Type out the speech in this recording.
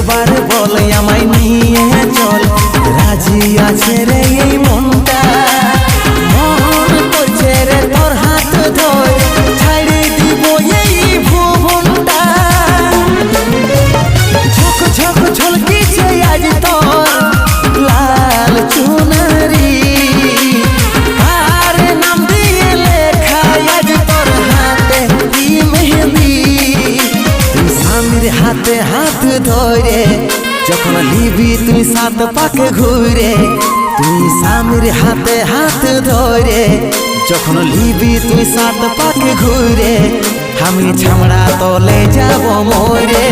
একবার বলে আমায় নিয়ে চল, রাজি আছে রে এই মনটা, মন করছে রে তোর হাত ধরে ছাড়ে দিব এই ভুবনটা। ঝক ঝক ঝলকিছে আজ তোর লাল চুনরি, আর নাম দিয়ে লেখা আজ তোর হাতে কি মেহেন্দি। তুই স্বামীর হাতে হাত ধরে যখন লিবি তুই সাত পাকে ঘুরে, তুই স্বামীর হাতে হাত ধরে যখন লিবি তুই সাত পাকে ঘুরে, আমি ছামড়া তলে যাব মোরে।